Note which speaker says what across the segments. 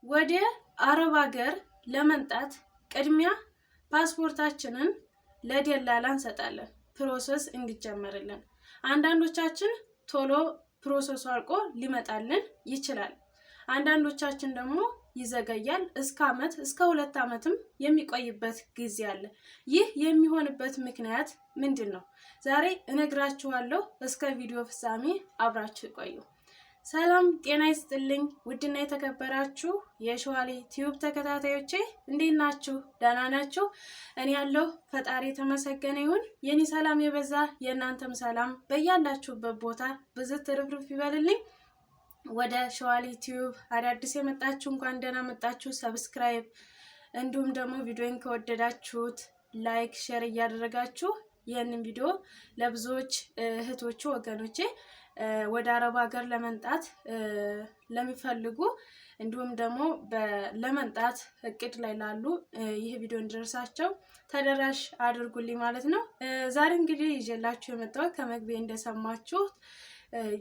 Speaker 1: ወደ አረብ ሀገር ለመምጣት ቅድሚያ ፓስፖርታችንን ለደላላ እንሰጣለን ፕሮሰስ እንዲጀመርልን። አንዳንዶቻችን ቶሎ ፕሮሰሱ አልቆ ሊመጣልን ይችላል። አንዳንዶቻችን ደግሞ ይዘገያል። እስከ አመት እስከ 2 አመትም የሚቆይበት ጊዜ አለ። ይህ የሚሆንበት ምክንያት ምንድነው? ዛሬ እነግራችኋለሁ። እስከ ቪዲዮ ፍጻሜ አብራችሁ ቆዩ። ሰላም ጤና ይስጥልኝ። ውድና የተከበራችሁ የሸዋሌ ቲዩብ ተከታታዮቼ እንዴት ናችሁ? ደህና ናችሁ? እኔ ያለሁ ፈጣሪ የተመሰገነ ይሁን። የኔ ሰላም የበዛ የእናንተም ሰላም በያላችሁበት ቦታ ብዝት ትርፍርፍ ይበልልኝ። ወደ ሸዋሌ ቲዩብ አዳዲስ የመጣችሁ እንኳን ደህና መጣችሁ። ሰብስክራይብ እንዲሁም ደግሞ ቪዲዮን ከወደዳችሁት ላይክ ሼር እያደረጋችሁ ይህንን ቪዲዮ ለብዙዎች እህቶቹ ወገኖቼ ወደ አረብ ሀገር ለመምጣት ለሚፈልጉ እንዲሁም ደግሞ ለመምጣት እቅድ ላይ ላሉ ይህ ቪዲዮ እንዲደርሳቸው ተደራሽ አድርጉልኝ ማለት ነው። ዛሬ እንግዲህ ይዤላችሁ የመጣሁት ከመግቢያ እንደሰማችሁት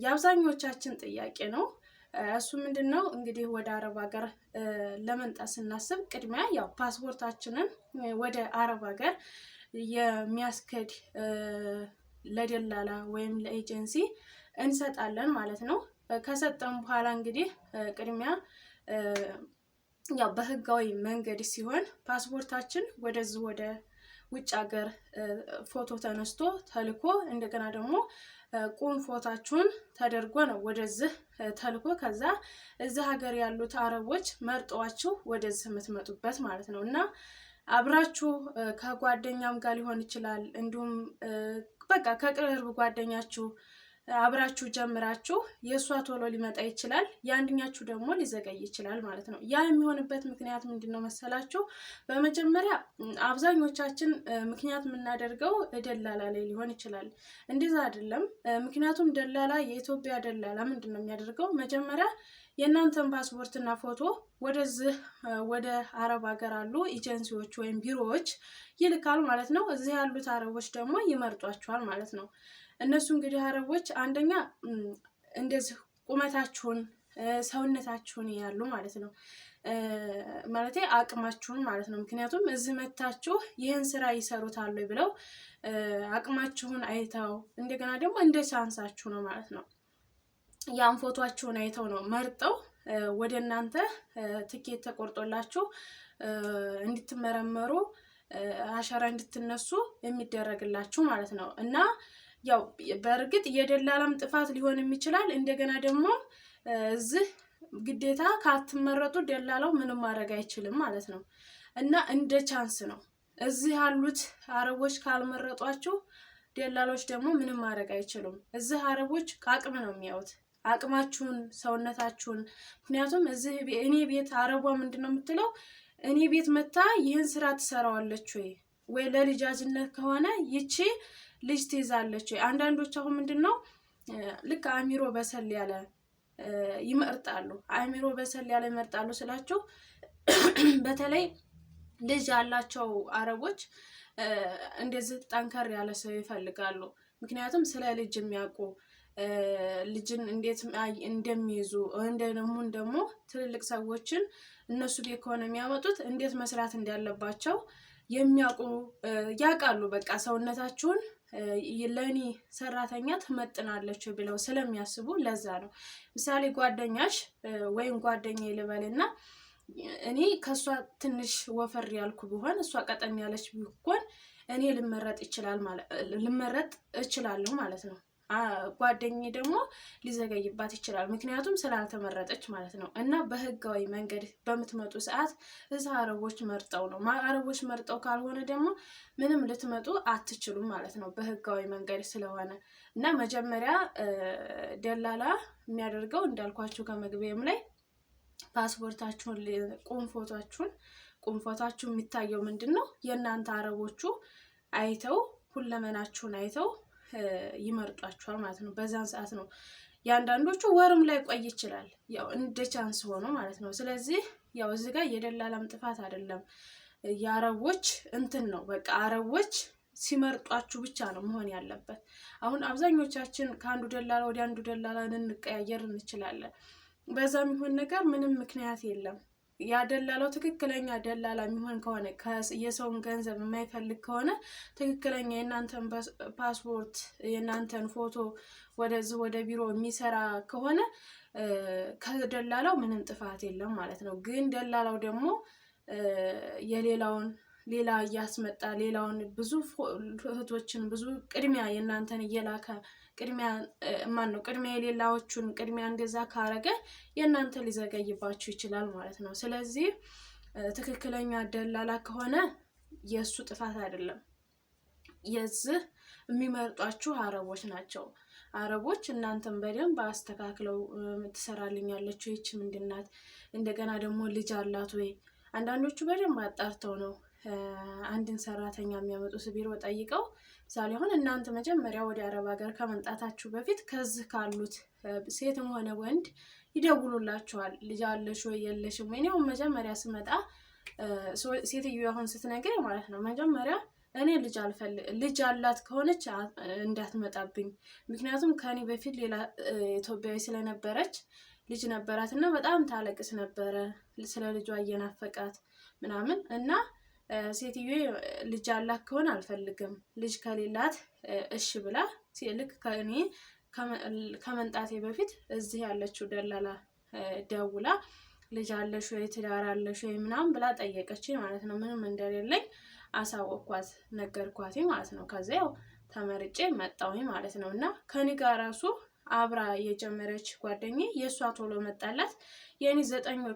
Speaker 1: የአብዛኞቻችን ጥያቄ ነው። እሱ ምንድነው? እንግዲህ ወደ አረብ ሀገር ለመምጣት ስናስብ ቅድሚያ ያው ፓስፖርታችንን ወደ አረብ ሀገር የሚያስከድ ለደላላ ወይም ለኤጀንሲ እንሰጣለን ማለት ነው። ከሰጠን በኋላ እንግዲህ ቅድሚያ ያው በህጋዊ መንገድ ሲሆን ፓስፖርታችን ወደዚህ ወደ ውጭ ሀገር ፎቶ ተነስቶ ተልኮ እንደገና ደግሞ ቁም ፎታችሁን ተደርጎ ነው ወደዚህ ተልኮ ከዛ እዚህ ሀገር ያሉት አረቦች መርጠዋችሁ ወደዚህ የምትመጡበት ማለት ነው። እና አብራችሁ ከጓደኛም ጋር ሊሆን ይችላል እንዲሁም በቃ ከቅርብ ጓደኛችሁ አብራችሁ ጀምራችሁ የሷ ቶሎ ሊመጣ ይችላል፣ ያንኛችሁ ደግሞ ሊዘገይ ይችላል ማለት ነው። ያ የሚሆንበት ምክንያት ምንድነው መሰላችሁ? በመጀመሪያ አብዛኞቻችን ምክንያት የምናደርገው ደላላ ላይ ሊሆን ይችላል። እንደዛ አይደለም። ምክንያቱም ደላላ የኢትዮጵያ ደላላ ምንድነው የሚያደርገው? መጀመሪያ የእናንተን ፓስፖርትና ፎቶ ወደዚህ ወደ አረብ ሀገር አሉ ኤጀንሲዎች ወይም ቢሮዎች ይልካል ማለት ነው። እዚህ ያሉት አረቦች ደግሞ ይመርጧቸዋል ማለት ነው። እነሱ እንግዲህ አረቦች አንደኛ እንደዚህ ቁመታችሁን ሰውነታችሁን ያሉ ማለት ነው፣ ማለት አቅማችሁን ማለት ነው። ምክንያቱም እዚህ መታችሁ ይህን ስራ ይሰሩታል ብለው አቅማችሁን አይተው እንደገና ደግሞ እንደ ቻንሳችሁ ነው ማለት ነው። ያን ፎቶአችሁን አይተው ነው መርጠው ወደ እናንተ ትኬት ተቆርጦላችሁ እንድትመረመሩ አሻራ እንድትነሱ የሚደረግላችሁ ማለት ነው። እና ያው በእርግጥ የደላላም ጥፋት ሊሆን ይችላል። እንደገና ደግሞ እዚህ ግዴታ ካትመረጡ ደላላው ምንም ማድረግ አይችልም ማለት ነው። እና እንደ ቻንስ ነው። እዚህ ያሉት አረቦች ካልመረጧችሁ ደላሎች ደግሞ ምንም ማድረግ አይችሉም። እዚህ አረቦች አቅም ነው የሚያዩት፣ አቅማችሁን፣ ሰውነታችሁን። ምክንያቱም እዚህ እኔ ቤት አረቧ ምንድነው የምትለው? እኔ ቤት መታ ይህን ስራ ትሰራዋለች ወይ ለልጃጅነት ከሆነ ይቺ ልጅ ትይዛለች ወይ? አንዳንዶች አሁን ምንድነው ልክ አሚሮ በሰል ያለ ይመርጣሉ። አሚሮ በሰል ያለ ይመርጣሉ ስላችሁ በተለይ ልጅ ያላቸው አረቦች እንደዚህ ጠንከር ያለ ሰው ይፈልጋሉ። ምክንያቱም ስለ ልጅ የሚያውቁ ልጅን እንዴት እንደሚይዙ ደግሞ ትልልቅ ሰዎችን እነሱ ቤት ከሆነ የሚያመጡት እንዴት መስራት እንዳለባቸው የሚያውቁ ያውቃሉ። በቃ ሰውነታችሁን ለኔ ሰራተኛ ትመጥናለች ብለው ስለሚያስቡ ለዛ ነው። ምሳሌ ጓደኛሽ ወይም ጓደኛዬ ልበልና እኔ ከሷ ትንሽ ወፈር ያልኩ ቢሆን እሷ ቀጠን ያለች ቢሆን እኔ ልመረጥ እችላለሁ ማለት ነው። ጓደኛዬ ደግሞ ሊዘገይባት ይችላል፣ ምክንያቱም ስላልተመረጠች ማለት ነው። እና በህጋዊ መንገድ በምትመጡ ሰዓት እዛ አረቦች መርጠው ነው። አረቦች መርጠው ካልሆነ ደግሞ ምንም ልትመጡ አትችሉም ማለት ነው፣ በህጋዊ መንገድ ስለሆነ። እና መጀመሪያ ደላላ የሚያደርገው እንዳልኳችሁ ከመግቢያም ላይ ፓስፖርታችሁን ቁም ፎታችሁ የሚታየው ምንድነው? የእናንተ አረቦቹ አይተው ሁለመናችሁን አይተው ይመርጧቸዋል ማለት ነው። በዛን ሰዓት ነው። ያንዳንዶቹ ወርም ላይ ቆይ ይችላል፣ ያው እንደ ቻንስ ሆኖ ማለት ነው። ስለዚህ ያው እዚህ ጋር የደላላም ጥፋት አይደለም፣ የአረቦች እንትን ነው። በቃ አረቦች ሲመርጧችሁ ብቻ ነው መሆን ያለበት። አሁን አብዛኞቻችን ከአንዱ ደላላ ወደ አንዱ ደላላ እንቀያየር እንችላለን። በዛም ይሁን ነገር ምንም ምክንያት የለም። ያደላለው ትክክለኛ ደላላ የሚሆን ከሆነ የሰውን ገንዘብ የማይፈልግ ከሆነ ትክክለኛ የእናንተን ፓስፖርት የእናንተን ፎቶ ወደዚህ ወደ ቢሮ የሚሰራ ከሆነ ከደላላው ምንም ጥፋት የለም ማለት ነው። ግን ደላላው ደግሞ የሌላውን ሌላ እያስመጣ ሌላውን ብዙ እህቶችን ብዙ ቅድሚያ የእናንተን እየላከ ቅድሚያ የሌላዎቹን ቅድሚያ እንደዛ ካረገ የእናንተ ሊዘገይባችሁ ይችላል ማለት ነው። ስለዚህ ትክክለኛ ደላላ ከሆነ የእሱ ጥፋት አይደለም። የዚህ የሚመርጧችሁ አረቦች ናቸው። አረቦች እናንተን በደንብ አስተካክለው ትሰራልኛለች ይህች ምንድናት፣ እንደገና ደግሞ ልጅ አላት ወይ፣ አንዳንዶቹ በደንብ አጣርተው ነው አንድን ሰራተኛ የሚያመጡት ቢሮ ጠይቀው። ምሳሌ አሁን እናንተ መጀመሪያ ወደ አረብ ሀገር ከመምጣታችሁ በፊት ከዚህ ካሉት ሴትም ሆነ ወንድ ይደውሉላችኋል። ልጅ አለሽ ወይ የለሽም ወይ? ነው መጀመሪያ ስመጣ ሴትዮዋ አሁን ስትነግረኝ ማለት ነው መጀመሪያ እኔ ልጅ አላት ከሆነች እንዳትመጣብኝ፣ ምክንያቱም ከኔ በፊት ሌላ ኢትዮጵያዊ ስለነበረች ልጅ ነበራት እና በጣም ታለቅስ ነበረ ስለ ልጇ እየናፈቃት ምናምን እና ሴትዮ ልጅ አላት ከሆነ አልፈልግም፣ ልጅ ከሌላት እሺ ብላ ልክ ከኔ ከመንጣቴ በፊት እዚህ ያለችው ደላላ ደውላ ልጅ አለሽ ወይ ትዳር አለሽ ወይ ምናምን ብላ ጠየቀችኝ ማለት ነው። ምንም እንደሌለኝ አሳወቅኳት ነገርኳት ማለት ነው። ከዛ ያው ተመርጬ መጣሁኝ ማለት ነው። እና ከኔ ጋር ራሱ አብራ የጀመረች ጓደኛዬ የእሷ ቶሎ መጣላት፣ የኔ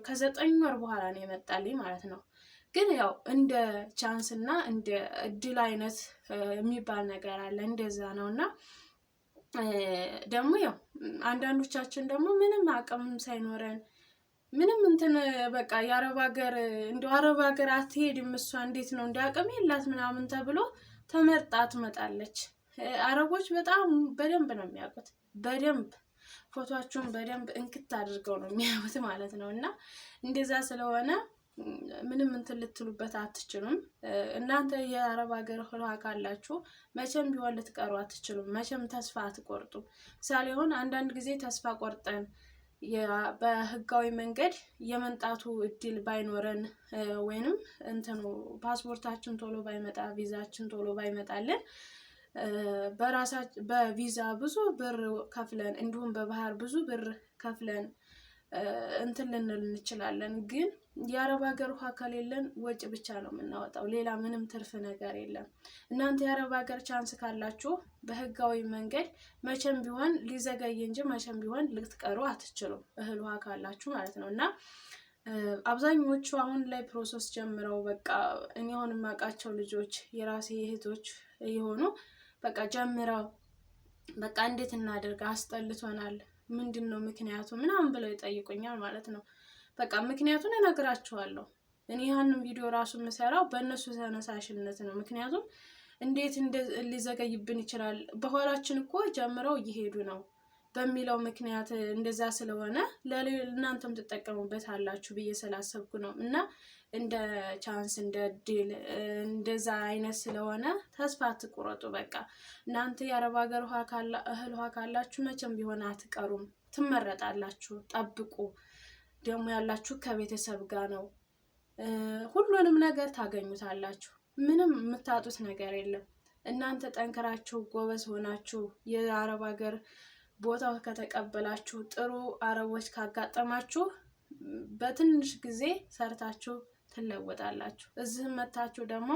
Speaker 1: ከ9 ወር በኋላ ነው የመጣልኝ ማለት ነው። ግን ያው እንደ ቻንስ እና እንደ እድል አይነት የሚባል ነገር አለ፣ እንደዛ ነው። እና ደግሞ ያው አንዳንዶቻችን ደግሞ ምንም አቅም ሳይኖረን ምንም እንትን በቃ የአረብ ሀገር እንደው አረብ ሀገር አትሄድም እሷ እንዴት ነው እንደ አቅም የላት ምናምን ተብሎ ተመርጣ ትመጣለች። አረቦች በጣም በደንብ ነው የሚያውቁት፣ በደንብ ፎቶአችሁን በደንብ እንክት አድርገው ነው የሚያዩት ማለት ነው። እና እንደዛ ስለሆነ ምንም እንትን ልትሉበት አትችሉም። እናንተ የአረብ ሀገር ህልዋ ካላችሁ መቼም ቢሆን ልትቀሩ አትችሉም። መቼም ተስፋ አትቆርጡም። ምሳሌ አሁን አንዳንድ ጊዜ ተስፋ ቆርጠን በህጋዊ መንገድ የመንጣቱ እድል ባይኖረን ወይንም እንትኑ ፓስፖርታችን ቶሎ ባይመጣ ቪዛችን ቶሎ ባይመጣልን በቪዛ ብዙ ብር ከፍለን እንዲሁም በባህር ብዙ ብር ከፍለን እንትን ልንል እንችላለን። ግን የአረብ ሀገር ውሃ ከሌለን ወጪ ብቻ ነው የምናወጣው፣ ሌላ ምንም ትርፍ ነገር የለም። እናንተ የአረብ ሀገር ቻንስ ካላችሁ በህጋዊ መንገድ መቼም ቢሆን ሊዘገይ እንጂ መቼም ቢሆን ልትቀሩ አትችሉም፣ እህል ውሃ ካላችሁ ማለት ነው። እና አብዛኞቹ አሁን ላይ ፕሮሰስ ጀምረው በቃ እኔ አሁን የማውቃቸው ልጆች የራሴ እህቶች የሆኑ በቃ ጀምረው በቃ እንዴት እናደርግ አስጠልቶናል፣ ምንድነው ምክንያቱ ምናምን ብለው ይጠይቁኛል ማለት ነው። በቃ ምክንያቱን እነግራቸዋለሁ። እኔ ያንን ቪዲዮ ራሱ የምሰራው በእነሱ ተነሳሽነት ነው። ምክንያቱም እንዴት ሊዘገይብን ይችላል፣ በኋላችን እኮ ጀምረው እየሄዱ ነው በሚለው ምክንያት እንደዛ ስለሆነ ለእናንተም ትጠቀሙበት አላችሁ ብዬ ስላሰብኩ ነው። እና እንደ ቻንስ እንደ እድል እንደዛ አይነት ስለሆነ ተስፋ አትቁረጡ። በቃ እናንተ የአረብ ሀገር እህል ውሃ ካላችሁ መቼም ቢሆን አትቀሩም፣ ትመረጣላችሁ። ጠብቁ። ደግሞ ያላችሁ ከቤተሰብ ጋር ነው። ሁሉንም ነገር ታገኙታላችሁ። ምንም የምታጡት ነገር የለም። እናንተ ጠንክራችሁ ጎበዝ ሆናችሁ የአረብ ሀገር ቦታው ከተቀበላችሁ ጥሩ አረቦች ካጋጠማችሁ በትንሽ ጊዜ ሰርታችሁ ትለወጣላችሁ። እዚህም መታችሁ ደግሞ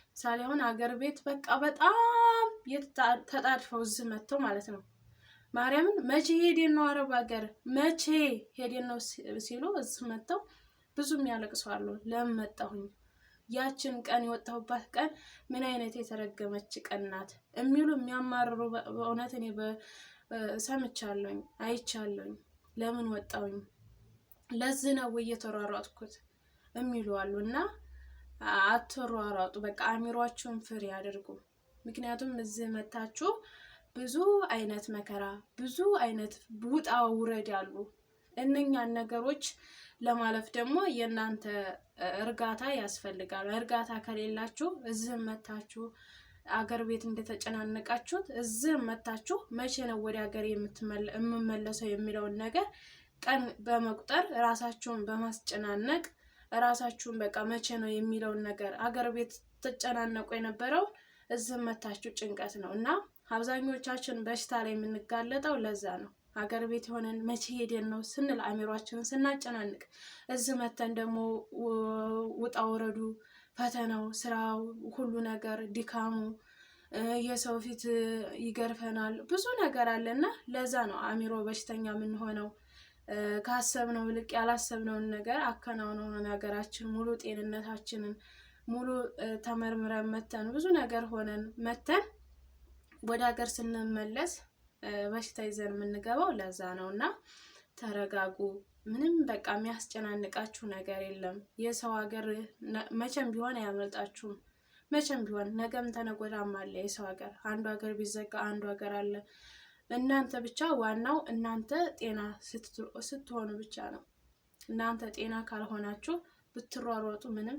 Speaker 1: ምሳሌ አሁን አገር ቤት በቃ በጣም ተጣድፈው እዚህ መጥተው ማለት ነው ማርያምን መቼ ሄደን ነው አረብ ሀገር መቼ ሄደን ነው ሲሉ እዚህ መጥተው ብዙም ያለቅሳሉ። ለምን መጣሁኝ፣ ያችን ቀን የወጣሁባት ቀን ምን አይነት የተረገመች ቀን ናት የሚሉ የሚያማርሩ በእውነት እኔ ሰምቻለሁኝ አይቻለሁኝ። ለምን ወጣሁኝ፣ ለዚህ ነው እየተሯሯጥኩት የሚሉ አሉና አትሯሯጡ። በቃ አሚሯችሁን ፍሪ አድርጉ። ምክንያቱም እዚህ መታችሁ ብዙ አይነት መከራ ብዙ አይነት ውጣ ውረድ ያሉ እነኛን ነገሮች ለማለፍ ደግሞ የእናንተ እርጋታ ያስፈልጋል። እርጋታ ከሌላችሁ እዚህ መታችሁ አገር ቤት እንደተጨናነቃችሁት እዚህ መታችሁ መቼ ነው ወደ ሀገር የምመለሰው የሚለውን ነገር ቀን በመቁጠር ራሳችሁን በማስጨናነቅ ራሳችሁን በቃ መቼ ነው የሚለውን ነገር አገር ቤት ተጨናነቁ የነበረው እዚህ መታችሁ ጭንቀት ነው እና አብዛኞቻችን በሽታ ላይ የምንጋለጠው ለዛ ነው። ሀገር ቤት የሆነን መቼ ሄደን ነው ስንል አእምሯችንን ስናጨናንቅ፣ እዚህ መተን ደግሞ ውጣ ወረዱ፣ ፈተናው፣ ስራው፣ ሁሉ ነገር ድካሙ፣ የሰው ፊት ይገርፈናል፣ ብዙ ነገር አለና ለዛ ነው አእምሮ በሽተኛ የምንሆነው። ካሰብነው ልቅ ያላሰብነውን ነገር አከናውነው ነገራችን ሙሉ ጤንነታችንን ሙሉ ተመርምረን መተን ብዙ ነገር ሆነን መተን ወደ ሀገር ስንመለስ በሽታ ይዘን የምንገባው ለዛ ነው። እና ተረጋጉ። ምንም በቃ የሚያስጨናንቃችሁ ነገር የለም። የሰው ሀገር መቼም ቢሆን አያመልጣችሁም። መቼም ቢሆን ነገም ተነገ ወዲያም አለ የሰው ሀገር። አንዱ ሀገር ቢዘጋ አንዱ ሀገር አለ። እናንተ ብቻ ዋናው እናንተ ጤና ስትሆኑ ብቻ ነው። እናንተ ጤና ካልሆናችሁ ብትሯሯጡ ምንም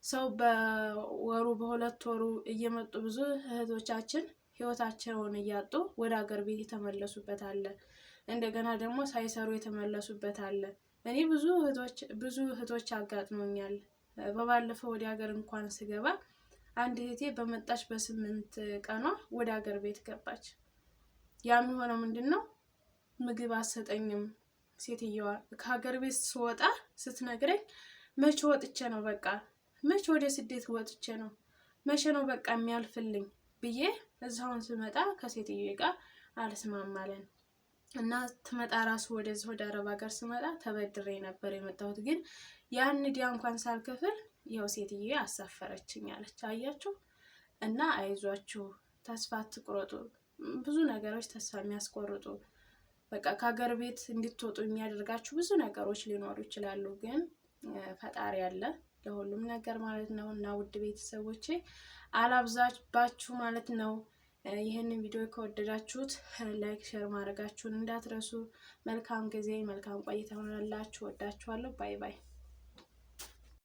Speaker 1: ሰው በወሩ በሁለት ወሩ እየመጡ ብዙ እህቶቻችን ህይወታቸውን እያጡ ወደ ሀገር ቤት የተመለሱበት አለ። እንደገና ደግሞ ሳይሰሩ የተመለሱበት አለ። እኔ ብዙ እህቶች አጋጥሞኛል። በባለፈው ወደ ሀገር እንኳን ስገባ አንድ እህቴ በመጣች በ8 ቀኗ ወደ ሀገር ቤት ገባች። ያ የሚሆነው ምንድነው? ምግብ አሰጠኝም ሴትየዋ። ከሀገር ቤት ስወጣ ስትነግረኝ መቼ ወጥቼ ነው በቃ መቼ ወደ ስደት ወጥቼ ነው መቼ ነው በቃ የሚያልፍልኝ ብዬ እዛውን ስመጣ ከሴትየዋ ጋር አልስማማለን እና ትመጣ ራሱ ወደዚህ ወደ አረብ ሀገር ስመጣ ተበድሬ ነበር የመጣሁት። ግን ያን ዲያ እንኳን ሳልከፍል ይኸው ሴትየዋ አሳፈረችኝ አለች። አያችሁ። እና አይዟችሁ፣ ተስፋ አትቁረጡ። ብዙ ነገሮች ተስፋ የሚያስቆርጡ በቃ ከሀገር ቤት እንድትወጡ የሚያደርጋችሁ ብዙ ነገሮች ሊኖሩ ይችላሉ። ግን ፈጣሪ አለ ለሁሉም ነገር ማለት ነው። እና ውድ ቤተሰቦቼ አላብዛባችሁ ማለት ነው። ይህንን ቪዲዮ ከወደዳችሁት ላይክ፣ ሼር ማድረጋችሁን እንዳትረሱ። መልካም ጊዜ፣ መልካም ቆይታ ሆነላችሁ። ወዳችኋለሁ። ባይ ባይ።